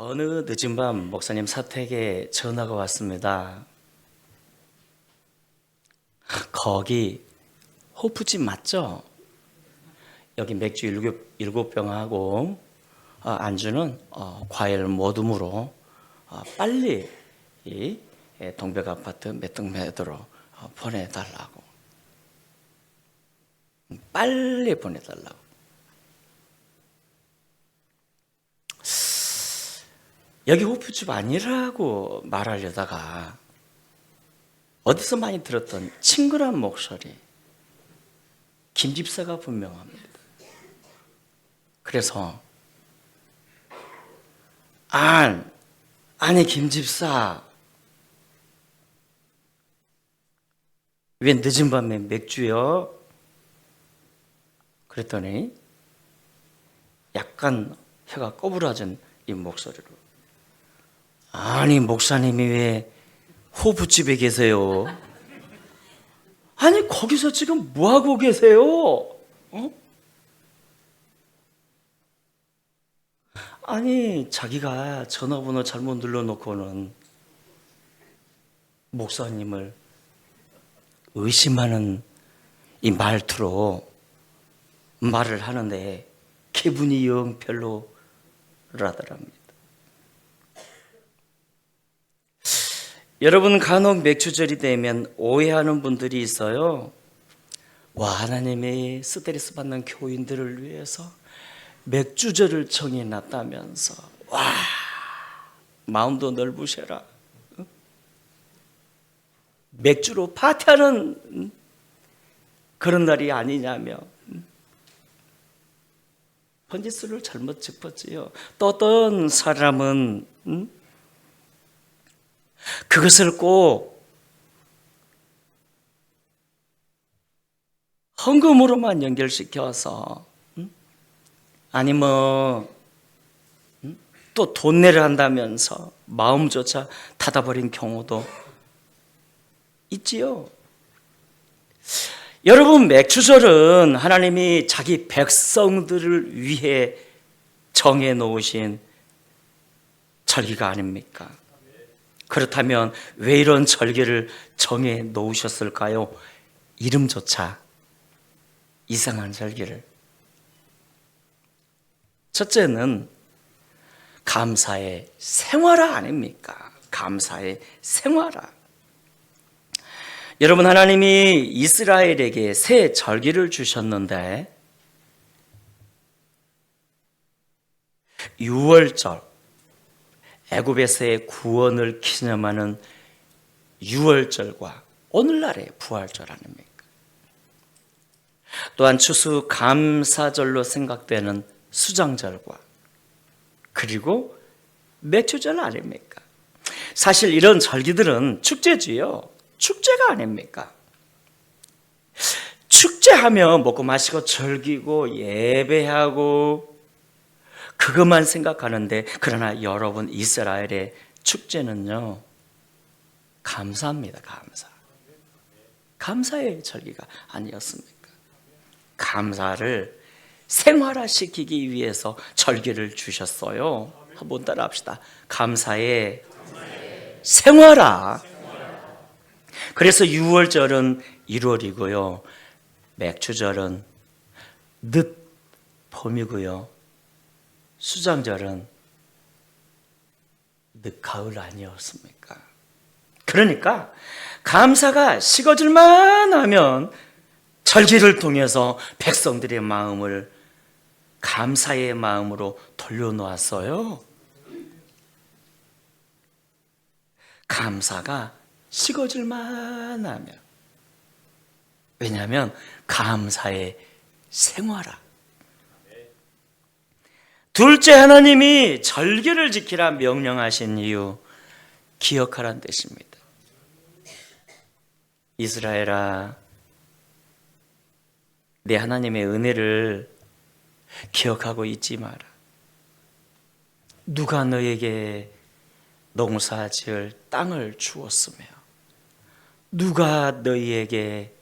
어느 늦은 밤 목사님 사택에 전화가 왔습니다. 거기 호프집 맞죠? 여기 맥주 일곱 병하고 안주는 과일 모둠으로 빨리 이 동백 아파트 몇 동 매도로 보내달라고. 빨리 보내달라고. 여기 호프집 아니라고 말하려다가 어디서 많이 들었던 친근한 목소리, 김 집사가 분명합니다. 그래서 아니 김 집사, 왜 늦은 밤에 맥주요? 그랬더니 약간 혀가 꼬부라진 이 목소리로, 아니 목사님이 왜 호프집에 계세요? 아니 거기서 지금 뭐하고 계세요? 아니 자기가 전화번호 잘못 눌러놓고는 목사님을 의심하는 이 말투로 말을 하는데 기분이 영 별로라더랍니다. 여러분, 간혹 맥주절이 되면 오해하는 분들이 있어요. 와, 하나님이 스트레스 받는 교인들을 위해서 맥주절을 정해놨다면서, 와, 마음도 넓으셔라, 맥주로 파티하는 그런 날이 아니냐며 번지수를 잘못 짚었지요. 또 어떤 사람은 그것을 꼭 헌금으로만 연결시켜서 아니 또 돈 내려 한다면서 마음조차 닫아버린 경우도 있지요. 여러분, 맥주절은 하나님이 자기 백성들을 위해 정해 놓으신 절기가 아닙니까? 그렇다면 왜 이런 절기를 정해 놓으셨을까요? 이름조차 이상한 절기를. 첫째는 감사의 생활화 아닙니까? 감사의 생활화. 여러분, 하나님이 이스라엘에게 새 절기를 주셨는데 유월절, 애굽에서의 구원을 기념하는 유월절과 오늘날의 부활절 아닙니까? 또한 추수감사절로 생각되는 수장절과 그리고 맥주절 아닙니까? 사실 이런 절기들은 축제지요. 축제가 아닙니까? 축제하면 먹고 마시고 즐기고 예배하고 그것만 생각하는데, 그러나 여러분, 이스라엘의 축제는요, 감사합니다. 감사의 절기가 아니었습니까? 감사를 생활화시키기 위해서 절기를 주셨어요. 한번 따라 합시다. 감사의 생활화. 그래서 6월절은 1월이고요, 맥주절은 늦 봄이고요, 수장절은 늦가을 아니었습니까? 그러니까 감사가 식어질만 하면 절기를 통해서 백성들의 마음을 감사의 마음으로 돌려놓았어요. 감사가 식어질만 하면. 왜냐하면 감사의 생활화. 둘째, 하나님이 절기를 지키라 명령하신 이유, 기억하라는 뜻입니다. 이스라엘아, 내 하나님의 은혜를 기억하고 있지 마라. 누가 너에게 농사 지을 땅을 주었으며 누가 너희에게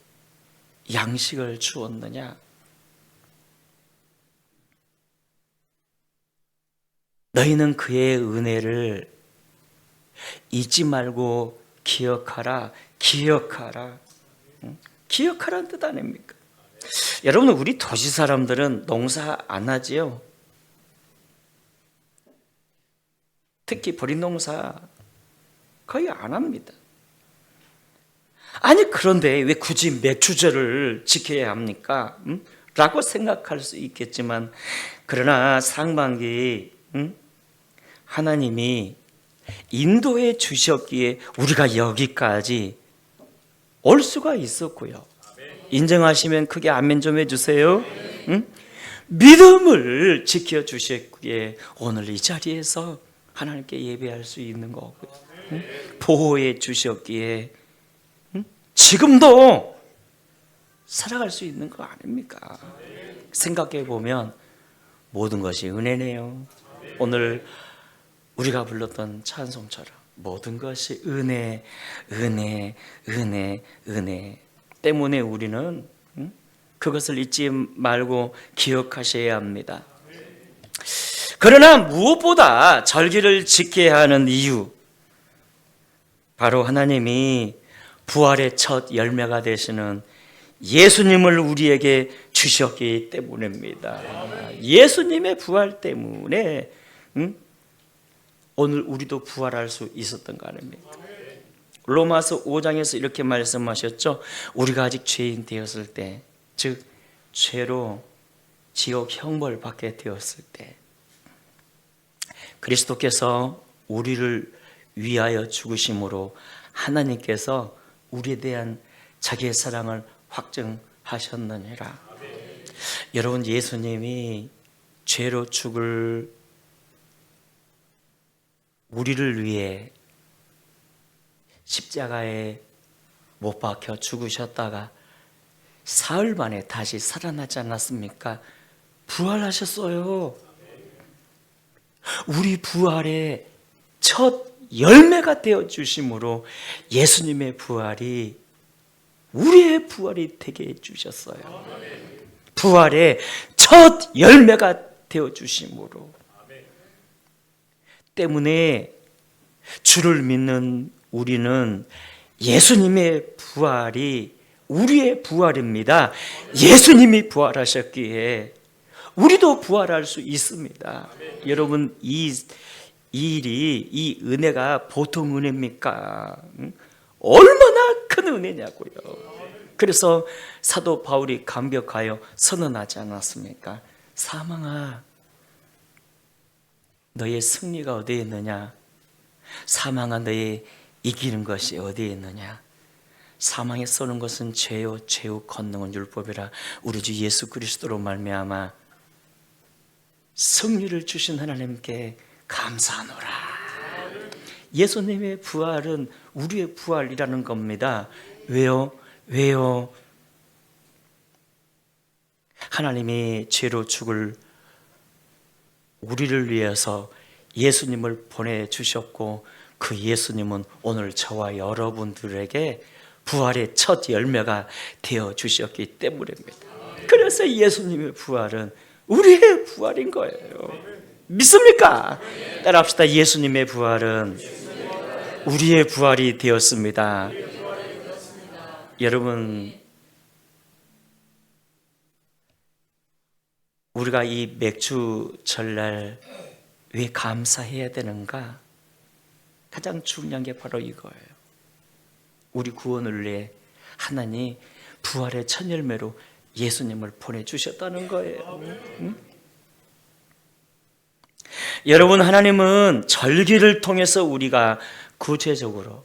양식을 주었느냐? 너희는 그의 은혜를 잊지 말고 기억하라. 기억하라. 기억하라는 뜻 아닙니까? 여러분, 우리 도시 사람들은 농사 안 하지요? 특히 버린 농사 거의 안 합니다. 아니, 그런데 왜 굳이 맥주절을 지켜야 합니까? 라고 생각할 수 있겠지만, 그러나 상반기 하나님이 인도해 주셨기에 우리가 여기까지 올 수가 있었고요. 인정하시면 크게 아멘 좀 해주세요. 믿음을 지켜주셨기에 오늘 이 자리에서 하나님께 예배할 수 있는 거고요. 보호해 주셨기에 지금도 살아갈 수 있는 거 아닙니까? 생각해 보면 모든 것이 은혜네요. 오늘 우리가 불렀던 찬송처럼 모든 것이 은혜, 은혜, 은혜, 은혜 때문에 우리는 그것을 잊지 말고 기억하셔야 합니다. 그러나 무엇보다 절기를 지켜야 하는 이유, 바로 하나님이 부활의 첫 열매가 되시는 예수님을 우리에게 주셨기 때문입니다. 예수님의 부활 때문에 오늘 우리도 부활할 수 있었던 거 아닙니까? 로마서 5장에서 이렇게 말씀하셨죠. 우리가 아직 죄인 되었을 때, 즉 죄로 지옥 형벌 받게 되었을 때 그리스도께서 우리를 위하여 죽으심으로 하나님께서 우리에 대한 자기의 사랑을 확증하셨느니라. 여러분, 예수님이 죄로 죽을 우리를 위해 십자가에 못 박혀 죽으셨다가 사흘 만에 다시 살아나지 않았습니까? 부활하셨어요. 우리 부활의 첫 열매가 되어 주심으로 예수님의 부활이 우리의 부활이 되게 해주셨어요. 부활의 첫 열매가 되어 주심으로 때문에 주를 믿는 우리는 예수님의 부활이 우리의 부활입니다. 예수님이 부활하셨기에 우리도 부활할 수 있습니다. 여러분, 이 은혜가 보통 은혜입니까? 얼마나 큰 은혜냐고요. 그래서 사도 바울이 감격하여 선언하지 않았습니까? 사망아, 너의 승리가 어디에 있느냐? 사망아, 너의 이기는 것이 어디에 있느냐? 사망에 쏘는 것은 죄요, 죄의 권능은 율법이라. 우리 주 예수 그리스도로 말미암아 승리를 주신 하나님께 감사하노라. 예수님의 부활은 우리의 부활이라는 겁니다. 왜요? 하나님이 죄로 죽을 우리를 위해서 예수님을 보내주셨고, 그 예수님은 오늘 저와 여러분들에게 부활의 첫 열매가 되어주셨기 때문입니다. 그래서 예수님의 부활은 우리의 부활인 거예요. 믿습니까? 따라합시다. 예수님의 부활은 우리의 부활이 되었습니다. 여러분, 우리가 이 맥주 절날 왜 감사해야 되는가? 가장 중요한 게 바로 이거예요. 우리 구원을 위해 하나님 부활의 첫 열매로 예수님을 보내주셨다는 거예요. 여러분, 하나님은 절기를 통해서 우리가 구체적으로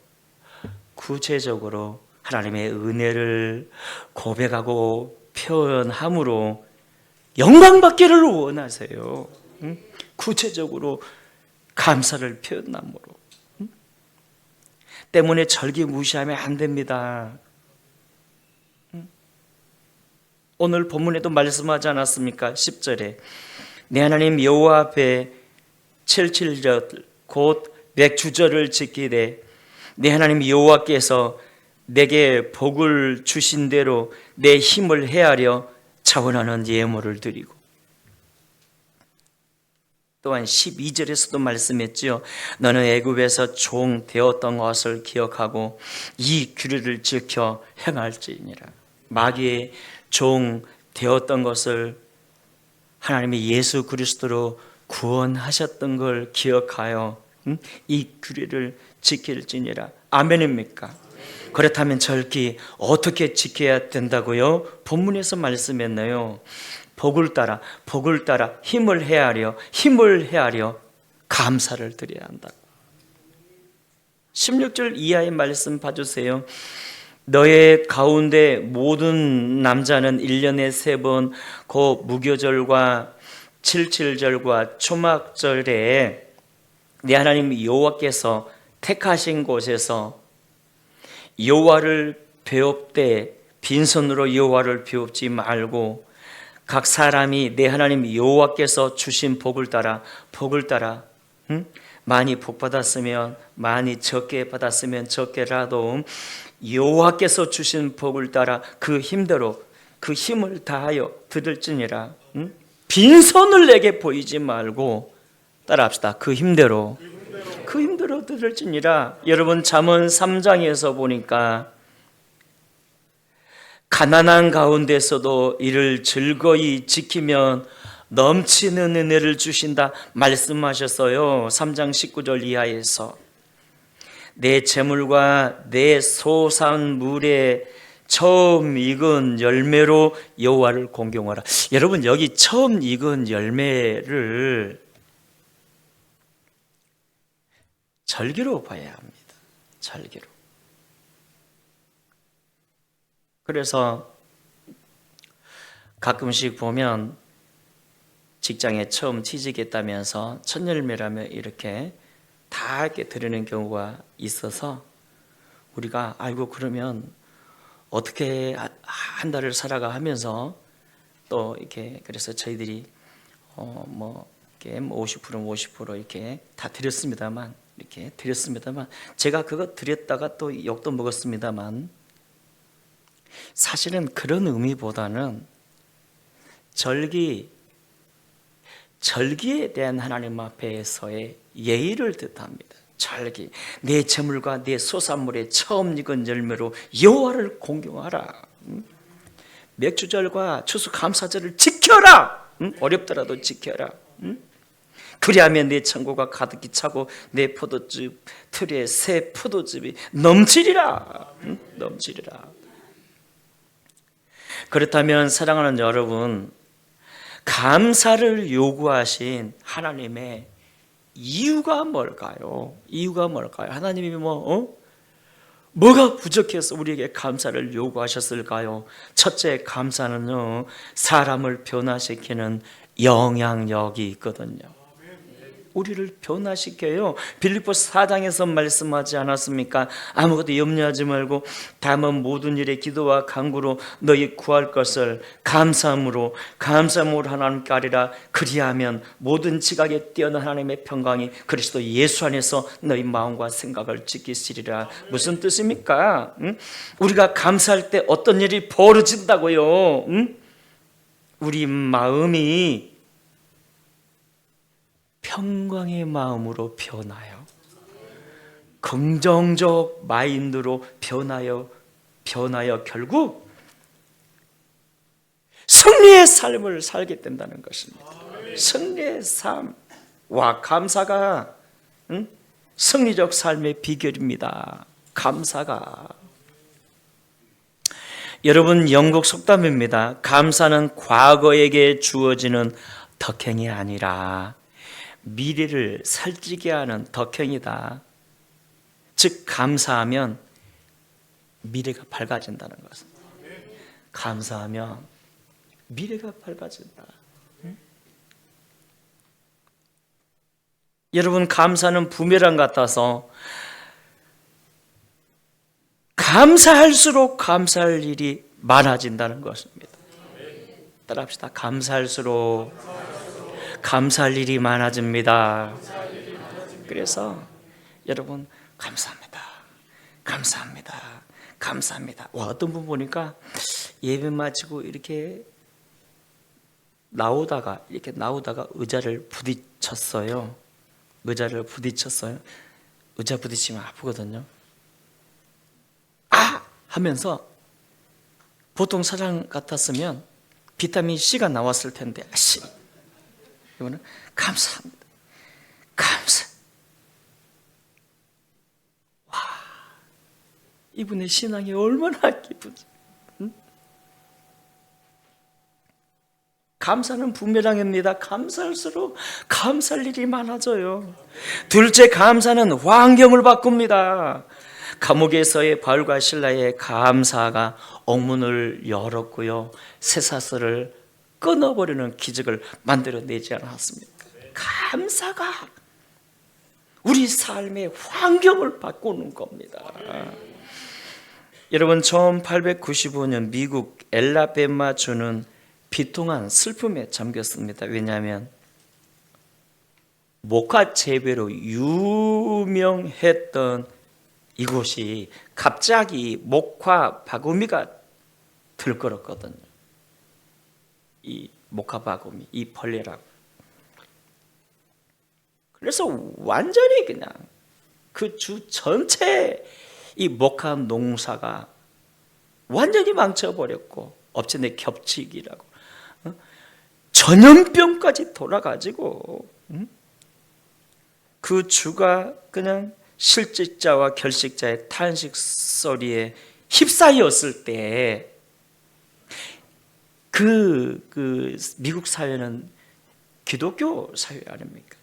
하나님의 은혜를 고백하고 표현함으로 영광받기를 원하세요. 구체적으로 감사를 표현함으로. 때문에 절기 무시하면 안 됩니다. 오늘 본문에도 말씀하지 않았습니까? 10절에 내 하나님 여호와 앞에 칠칠절 곧 맥주절을 지키되 내 하나님 여호와께서 내게 복을 주신 대로 내 힘을 헤아려 자원하는 예물을 드리고. 또한 12절에서도 말씀했지요. 너는 애굽에서 종 되었던 것을 기억하고 이 규례를 지켜 행할지니라. 마귀의 종 되었던 것을 하나님이 예수 그리스도로 구원하셨던 걸 기억하여 이 규례를 지킬지니라. 아멘입니까? 그렇다면 절기 어떻게 지켜야 된다고요? 본문에서 말씀했네요. 복을 따라 힘을 헤아려 감사를 드려야 한다고. 16절 이하의 말씀 봐주세요. 너의 가운데 모든 남자는 1년에 3번 곧 무교절과 칠칠절과 초막절에 내 하나님 여호와께서 택하신 곳에서 여호와를 배웁되 빈손으로 여호와를 배웁지 말고 각 사람이 내 하나님 여호와께서 주신 복을 따라 많이 복 받았으면 많이, 적게 받았으면 적게라도 여호와께서 주신 복을 따라 그 힘대로 그 힘을 다하여 드릴지니라. 빈손을 내게 보이지 말고 따라합시다. 그 힘대로 드릴지니라. 여러분 잠언 3장에서 보니까 가난한 가운데서도 이를 즐거이 지키면 넘치는 은혜를 주신다 말씀하셨어요. 3장 19절 이하에서 내 재물과 내 소산물에 처음 익은 열매로 여호와를 공경하라. 여러분 여기 처음 익은 열매를 절기로 봐야 합니다. 절기로. 그래서 가끔씩 보면 직장에 처음 취직했다면서 첫 열매라며 이렇게 다 이렇게 드리는 경우가 있어서 우리가 아이고 그러면 어떻게 한 달을 살아가 하면서 또 이렇게 그래서 저희들이 이렇게 50% 이렇게 다 드렸습니다만 제가 그거 드렸다가 또 욕도 먹었습니다만 사실은 그런 의미보다는 절기에 대한 하나님 앞에서의 예의를 뜻합니다. 절기, 내 재물과 내 소산물의 처음 익은 열매로 여호와를 공경하라. 맥주절과 추수감사절을 지켜라. 어렵더라도 지켜라. 그리하면 내 창고가 가득히 차고 내 포도즙 틀에 새 포도즙이 넘치리라. 그렇다면 사랑하는 여러분, 감사를 요구하신 하나님의 이유가 뭘까요? 하나님이 뭐가 부족해서 우리에게 감사를 요구하셨을까요? 첫째, 감사는요, 사람을 변화시키는 영향력이 있거든요. 우리를 변화시켜요. 빌립보서 4장에서 말씀하지 않았습니까? 아무것도 염려하지 말고 다만 모든 일에 기도와 간구로 너희 구할 것을 감사함으로 하나님께 아뢰라. 그리하면 모든 지각에 뛰어난 하나님의 평강이 그리스도 예수 안에서 너희 마음과 생각을 지키시리라. 무슨 뜻입니까? 우리가 감사할 때 어떤 일이 벌어진다고요? 우리 마음이 평강의 마음으로 변하여 긍정적 마인드로 변하여 결국 승리의 삶을 살게 된다는 것입니다. 승리의 삶. 와, 감사가 승리적 삶의 비결입니다. 감사가. 여러분, 영국 속담입니다. 감사는 과거에게 주어지는 덕행이 아니라 미래를 살찌게 하는 덕행이다. 즉 감사하면 미래가 밝아진다는 것입니다. 감사하면 미래가 밝아진다. 여러분, 감사는 부메랑 같아서 감사할수록 감사할 일이 많아진다는 것입니다. 따라합시다. 감사할수록 감사할 일이 많아집니다. 그래서 여러분, 감사합니다. 와, 어떤 분 보니까 예배 마치고 이렇게 이렇게 나오다가 의자를 부딪혔어요. 의자 부딪히면 아프거든요. 아! 하면서 보통 사람 같았으면 비타민 C가 나왔을 텐데, 이거는 감사합니다. 와, 이분의 신앙이 얼마나 기쁘지. 응? 감사는 부메랑입니다. 감사할수록 감사할 일이 많아져요. 둘째, 감사는 환경을 바꿉니다. 감옥에서의 바울과 실라의 감사가 옥문을 열었고요, 쇠사슬을 끊어버리는 기적을 만들어내지 않았습니까? 감사가 우리 삶의 환경을 바꾸는 겁니다. 여러분, 1895년 미국 엘라베마 주는 비통한 슬픔에 잠겼습니다. 왜냐하면 목화 재배로 유명했던 이곳이 갑자기 목화 바구미가 들끓었거든요. 이 목화 바구미, 이 벌레라고. 그래서 완전히 그냥 그 주 전체 이 목화 농사가 완전히 망쳐버렸고, 업체내 겹치기라고, 전염병까지 돌아가지고, 그 주가 그냥 실직자와 결식자의 탄식 소리에 휩싸였을 때, 그 미국 사회는 기독교 사회 아닙니까?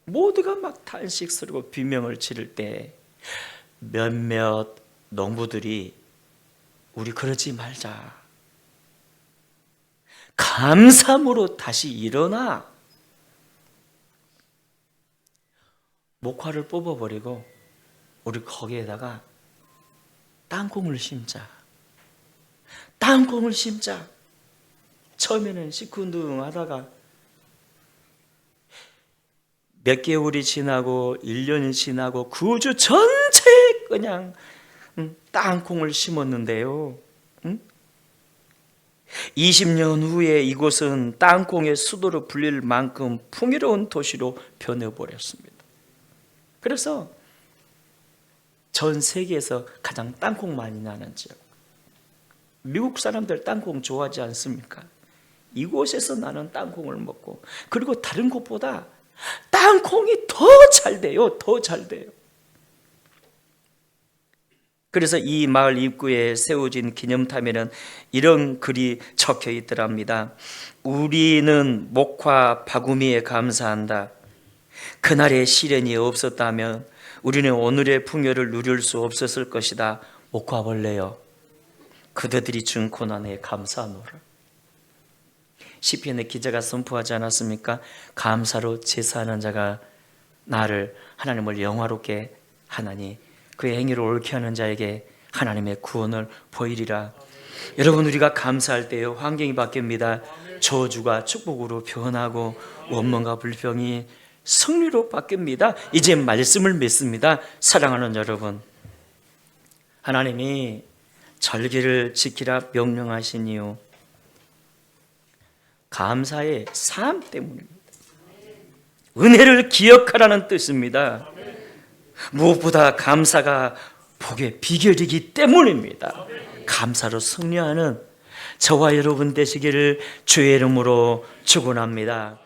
모두가 막 탄식 소리고 비명을 지를 때 몇몇 농부들이 우리 그러지 말자, 감사함으로 다시 일어나 목화를 뽑아버리고 우리 거기에다가 땅콩을 심자. 처음에는 시큰둥하다가 몇 개월이 지나고 1년이 지나고 그 주 전체에 그냥 땅콩을 심었는데요, 20년 후에 이곳은 땅콩의 수도로 불릴 만큼 풍요로운 도시로 변해버렸습니다. 그래서 전 세계에서 가장 땅콩 많이 나는 지역, 미국 사람들 땅콩 좋아하지 않습니까? 이곳에서 나는 땅콩을 먹고, 그리고 다른 곳보다 땅콩이 더 잘 돼요. 그래서 이 마을 입구에 세워진 기념탑에는 이런 글이 적혀 있더랍니다. 우리는 목화 바구미에 감사한다. 그날의 시련이 없었다면 우리는 오늘의 풍요를 누릴 수 없었을 것이다. 목화벌레여, 그대들이 준 고난에 감사하노라. 시편의 기자가 선포하지 않았습니까? 감사로 제사하는 자가 나를, 하나님을 영화롭게 하나니 그의 행위를 옳게 하는 자에게 하나님의 구원을 보이리라. 여러분, 우리가 감사할 때요, 환경이 바뀝니다. 저주가 축복으로 변하고 원망과 불평이 승리로 바뀝니다. 이제 말씀을 맺습니다. 사랑하는 여러분, 하나님이 절기를 지키라 명령하시니요, 감사의 삶 때문입니다. 은혜를 기억하라는 뜻입니다. 무엇보다 감사가 복의 비결이기 때문입니다. 감사로 승리하는 저와 여러분 되시기를 주의 이름으로 축원합니다.